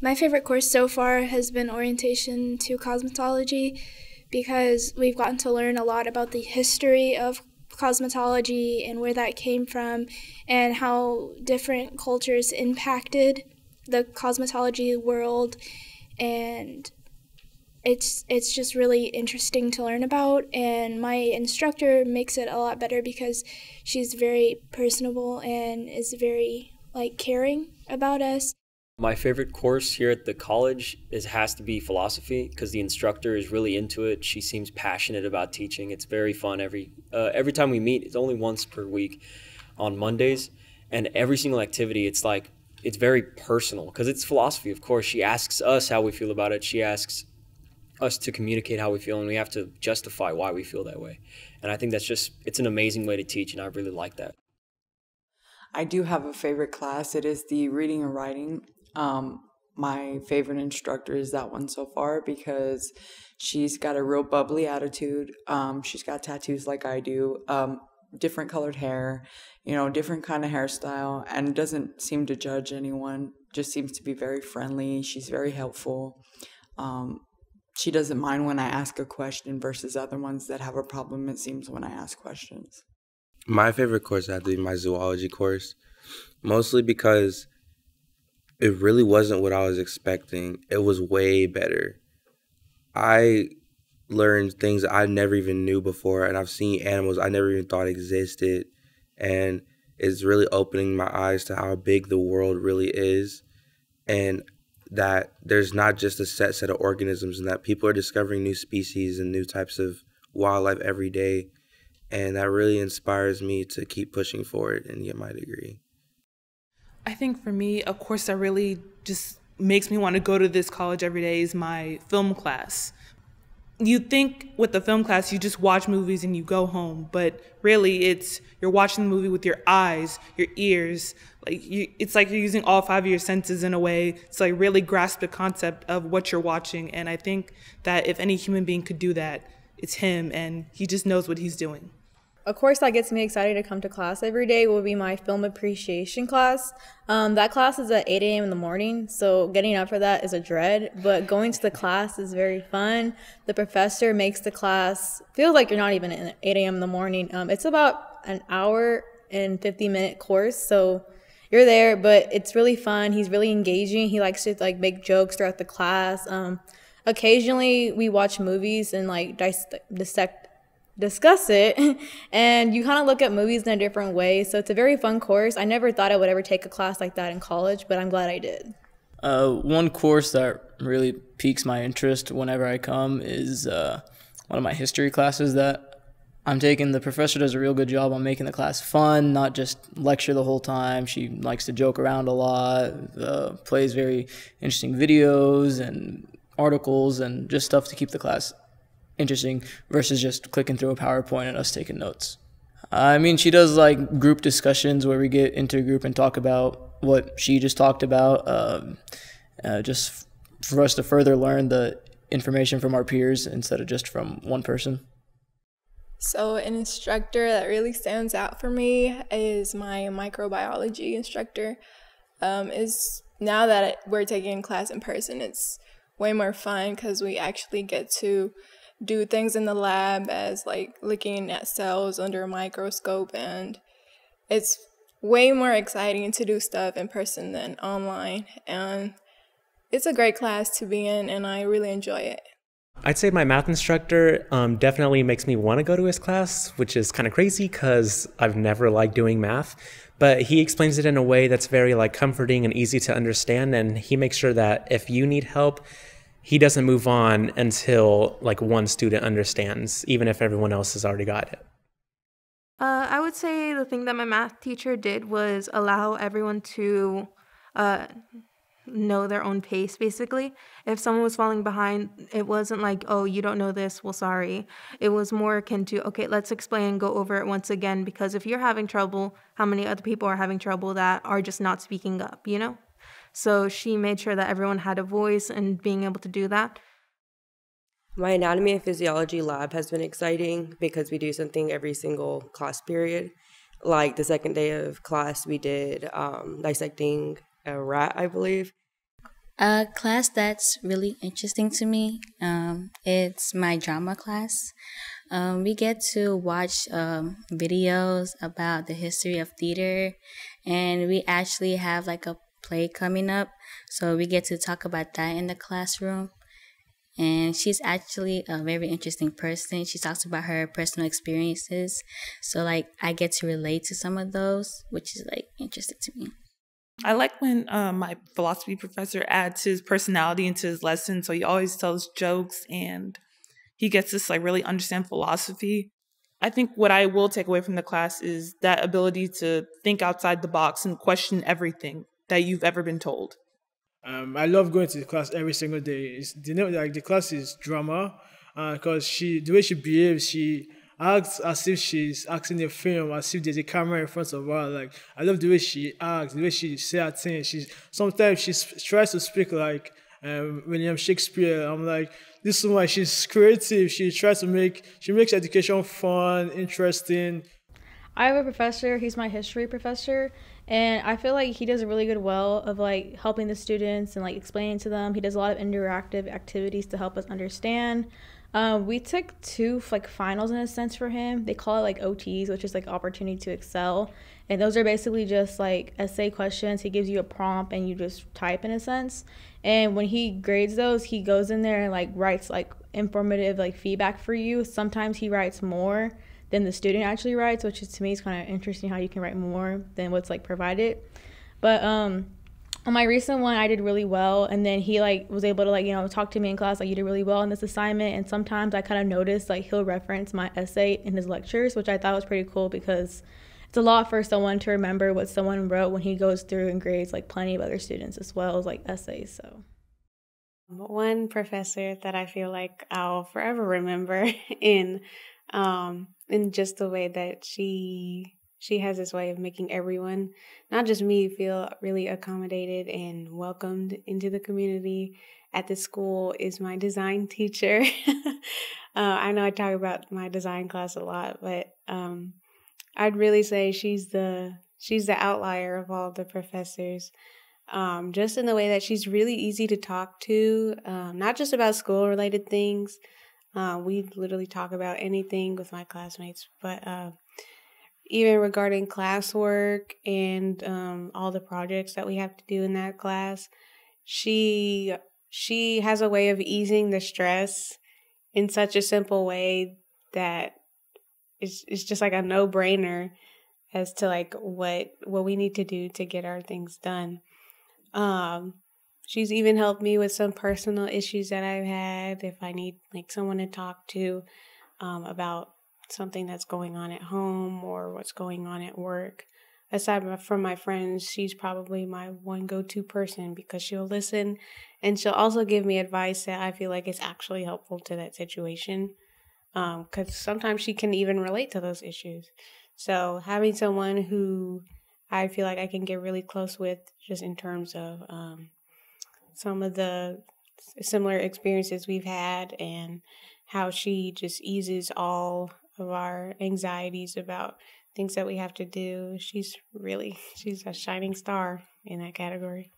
My favorite course so far has been Orientation to Cosmetology because we've gotten to learn a lot about the history of cosmetology and where that came from and how different cultures impacted the cosmetology world, and it's just really interesting to learn about, and my instructor makes it a lot better because she's very personable and is very caring about us. My favorite course here at the college has to be philosophy because the instructor is really into it. She seems passionate about teaching. It's very fun. Every time we meet, it's only once per week on Mondays, and every single activity, it's very personal because it's philosophy. Of course, she asks us how we feel about it. She asks us to communicate how we feel, and we have to justify why we feel that way. And I think it's an amazing way to teach, and I really like that. I do have a favorite class. It is the reading and writing. My favorite instructor is that one so far because she's got a real bubbly attitude. She's got tattoos like I do, different colored hair, different kind of hairstyle, and doesn't seem to judge anyone, just seems to be very friendly. She's very helpful. She doesn't mind when I ask a question versus other ones that have a problem, it seems, when I ask questions. My favorite course had to be my zoology course, mostly because it really wasn't what I was expecting. It was way better. I learned things that I never even knew before, and I've seen animals I never even thought existed, and it's really opening my eyes to how big the world really is, and that there's not just a set of organisms, and that people are discovering new species and new types of wildlife every day, and that really inspires me to keep pushing forward and get my degree. I think for me, a course that really just makes me want to go to this college every day is my film class. You think with the film class, you just watch movies and you go home, but really you're watching the movie with your eyes, your ears. It's like you're using all 5 of your senses in a way to really grasp the concept of what you're watching. And I think that if any human being could do that, it's him, and he just knows what he's doing. A course that gets me excited to come to class every day will be my film appreciation class. That class is at 8 a.m. in the morning, so getting up for that is a dread, but going to the class is very fun. The professor makes the class feel like you're not even at 8 a.m. in the morning. It's about an hour and 50-minute course, so you're there, but it's really fun. He's really engaging. He likes to make jokes throughout the class. Occasionally, we watch movies and discuss it, and you kind of look at movies in a different way, so it's a very fun course. I never thought I would ever take a class like that in college, but I'm glad I did. One course that really piques my interest whenever I come is one of my history classes that I'm taking. The professor does a real good job on making the class fun, not just lecture the whole time. She likes to joke around a lot, plays very interesting videos and articles and just stuff to keep the class interesting versus just clicking through a PowerPoint and us taking notes. I mean, she does group discussions where we get into a group and talk about what she just talked about, just for us to further learn the information from our peers instead of just from one person. So an instructor that really stands out for me is my microbiology instructor. Now that we're taking class in person, it's way more fun because we actually get to do things in the lab as looking at cells under a microscope, and it's way more exciting to do stuff in person than online, and it's a great class to be in, and I really enjoy it. I'd say my math instructor definitely makes me want to go to his class, which is kind of crazy because I've never liked doing math, but he explains it in a way that's very comforting and easy to understand, and he makes sure that if you need help, he doesn't move on until one student understands, even if everyone else has already got it. I would say the thing that my math teacher did was allow everyone to know their own pace, basically. If someone was falling behind, it wasn't oh, you don't know this, well, sorry. It was more akin to, okay, let's explain, go over it once again, because if you're having trouble, how many other people are having trouble that are just not speaking up, So she made sure that everyone had a voice and being able to do that. My anatomy and physiology lab has been exciting because we do something every single class period. The second day of class, we did dissecting a rat, I believe. A class that's really interesting to me, it's my drama class. We get to watch videos about the history of theater, and we actually have like a play coming up, so we get to talk about that in the classroom. And she's actually a very interesting person. She talks about her personal experiences, so like I get to relate to some of those, which is like interesting to me. I like when my philosophy professor adds his personality into his lesson. So he always tells jokes and he gets us like really understand philosophy. I think what I will take away from the class is that ability to think outside the box and question everything that you've ever been told. I love going to the class every single day. The class is drama, because the way she behaves, she acts as if she's acting a film, as if there's a camera in front of her. Like I love the way she acts, the way she say her things. Sometimes tries to speak like William Shakespeare. I'm like, this woman, she's creative. She makes education fun, interesting. I have a professor, he's my history professor, and I feel like he does a really good well of like helping the students and like explaining to them. He does a lot of interactive activities to help us understand. We took two like finals in a sense for him. They call it like OTs, which is like opportunity to excel. And those are basically just like essay questions. He gives you a prompt and you just type in a sense. And when he grades those, he goes in there and like writes like informative like feedback for you. Sometimes he writes more than the student actually writes, which is to me is kind of interesting how you can write more than what's like provided. But on my recent one, I did really well, and then he like was able to like talk to me in class like, you did really well in this assignment. And sometimes I kind of noticed like he'll reference my essay in his lectures, which I thought was pretty cool because it's a lot for someone to remember what someone wrote when he goes through and grades like plenty of other students as well as like essays. So one professor that I feel like I'll forever remember in just the way that she has this way of making everyone, not just me, feel really accommodated and welcomed into the community at the school is my design teacher. I know I talk about my design class a lot, but I'd really say she's the outlier of all the professors. Just in the way that she's really easy to talk to, not just about school related things. We literally talk about anything with my classmates, but even regarding classwork and all the projects that we have to do in that class, she has a way of easing the stress in such a simple way that it's just like a no-brainer as to like what we need to do to get our things done. She's even helped me with some personal issues that I've had if I need like someone to talk to about something that's going on at home or what's going on at work. Aside from my friends, she's probably my one go-to person because she'll listen and she'll also give me advice that I feel like is actually helpful to that situation, because sometimes she can even relate to those issues. So having someone who I feel like I can get really close with just in terms of some of the similar experiences we've had and how she just eases all of our anxieties about things that we have to do. She's a shining star in that category.